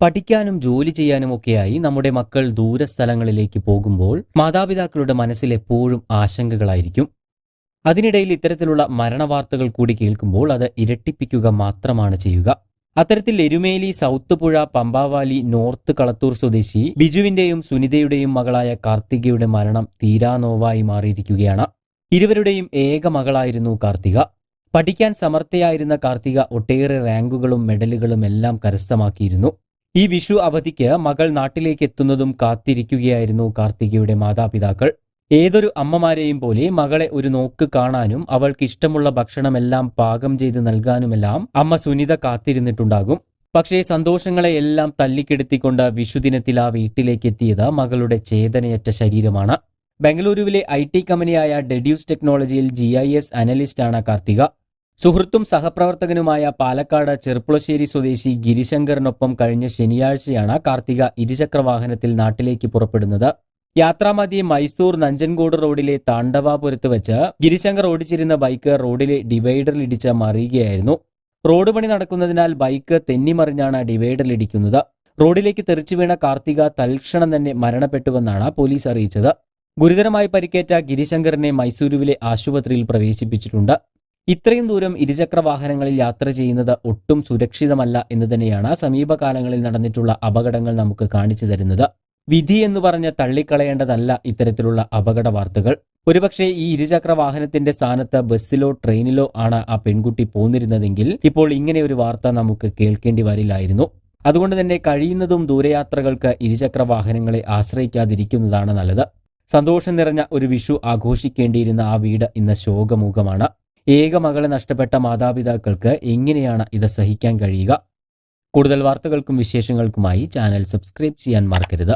പഠിക്കാനും ജോലി ചെയ്യാനുമൊക്കെയായി നമ്മുടെ മക്കൾ ദൂരസ്ഥലങ്ങളിലേക്ക് പോകുമ്പോൾ മാതാപിതാക്കളുടെ മനസ്സിൽ എപ്പോഴും ആശങ്കകളായിരിക്കും. അതിനിടയിൽ ഇത്തരത്തിലുള്ള മരണവാർത്തകൾ കൂടി കേൾക്കുമ്പോൾ അത് ഇരട്ടിപ്പിക്കുക മാത്രമാണ് ചെയ്യുക. അത്തരത്തിൽ എരുമേലി സൗത്ത് പുഴ പമ്പാവാലി നോർത്ത് കളത്തൂർ സ്വദേശി ബിജുവിന്റെയും സുനിതയുടെയും മകളായ കാർത്തികയുടെ മരണം തീരാനോവായി മാറിയിരിക്കുകയാണ്. ഇരുവരുടെയും ഏക മകളായിരുന്നു കാർത്തിക. പഠിക്കാൻ സമർത്ഥയായിരുന്ന കാർത്തിക ഒട്ടേറെ റാങ്കുകളും മെഡലുകളും എല്ലാം കരസ്ഥമാക്കിയിരുന്നു. ഈ വിഷു അവധിക്ക് മകൾ നാട്ടിലേക്ക് എത്തുന്നതും കാത്തിരിക്കുകയായിരുന്നു കാർത്തികയുടെ മാതാപിതാക്കൾ. ഏതൊരു അമ്മമാരെയും പോലെ മകളെ ഒരു നോക്ക് കാണാനും അവൾക്ക് ഇഷ്ടമുള്ള ഭക്ഷണമെല്ലാം പാകം ചെയ്ത് നൽകാനുമെല്ലാം അമ്മ സുനിത കാത്തിരുന്നിട്ടുണ്ടാകും. പക്ഷേ സന്തോഷങ്ങളെയെല്ലാം തല്ലിക്കെടുത്തിക്കൊണ്ട് വിഷുദിനത്തിൽ ആ വീട്ടിലേക്കെത്തിയത് മകളുടെ ചേതനയറ്റ ശരീരമാണ്. ബംഗളൂരുവിലെ IT കമ്പനിയായ ഡെഡ്യൂസ് ടെക്നോളജിയിൽ GIS അനലിസ്റ്റാണ് കാർത്തിക. സുഹൃത്തും സഹപ്രവർത്തകനുമായ പാലക്കാട് ചെർപ്പുളശ്ശേരി സ്വദേശി ഗിരിശങ്കറിനൊപ്പം കഴിഞ്ഞ ശനിയാഴ്ചയാണ് കാർത്തിക ഇരുചക്രവാഹനത്തിൽ നാട്ടിലേക്ക് പുറപ്പെടുന്നത്. യാത്രാമധ്യേ മൈസൂർ നഞ്ചൻകോട് റോഡിലെ താണ്ഡവാപുരത്ത് വെച്ച് ഗിരിശങ്കർ ഓടിച്ചിരുന്ന ബൈക്ക് റോഡിലെ ഡിവൈഡറിലിടിച്ച് മറിയുകയായിരുന്നു. റോഡ് പണി നടക്കുന്നതിനാൽ ബൈക്ക് തെന്നിമറിഞ്ഞാണ് ഡിവൈഡറിലിടിക്കുന്നത്. റോഡിലേക്ക് തെറിച്ചു വീണ കാർത്തിക തൽക്ഷണം തന്നെ മരണപ്പെട്ടുവെന്നാണ് പോലീസ് അറിയിച്ചത്. ഗുരുതരമായി പരിക്കേറ്റ ഗിരിശങ്കറിനെ മൈസൂരുവിലെ ആശുപത്രിയിൽ പ്രവേശിപ്പിച്ചിട്ടുണ്ട്. ഇത്രയും ദൂരം ഇരുചക്രവാഹനങ്ങളിൽ യാത്ര ചെയ്യുന്നത് ഒട്ടും സുരക്ഷിതമല്ല എന്ന് തന്നെയാണ് സമീപകാലങ്ങളിൽ നടന്നിട്ടുള്ള അപകടങ്ങൾ നമുക്ക് കാണിച്ചു തരുന്നത്. വിധി എന്ന് പറഞ്ഞ് തള്ളിക്കളയേണ്ടതല്ല ഇത്തരത്തിലുള്ള അപകട വാർത്തകൾ. ഒരുപക്ഷെ ഈ ഇരുചക്രവാഹനത്തിന്റെ സ്ഥാനത്ത് ബസ്സിലോ ട്രെയിനിലോ ആണ് ആ പെൺകുട്ടി പോന്നിരുന്നതെങ്കിൽ ഇപ്പോൾ ഇങ്ങനെ ഒരു വാർത്ത നമുക്ക് കേൾക്കേണ്ടി വരില്ലായിരുന്നു. അതുകൊണ്ട് തന്നെ കഴിയുന്നതും ദൂരയാത്രകൾക്ക് ഇരുചക്രവാഹനങ്ങളെ ആശ്രയിക്കാതിരിക്കുന്നതാണ് നല്ലത്. സന്തോഷം നിറഞ്ഞ ഒരു വിഷു ആഘോഷിക്കേണ്ടിയിരുന്ന ആ വീട് ഇന്ന് ശോകമുഖമാണ്. ഏക മകളെ നഷ്ടപ്പെട്ട മാതാപിതാക്കൾക്ക് എങ്ങനെയാണ് ഇത് സഹിക്കാൻ കഴിയുക? കൂടുതൽ വാർത്തകൾക്കും വിശേഷങ്ങൾക്കുമായി ചാനൽ സബ്സ്ക്രൈബ് ചെയ്യാൻ മറക്കരുത്.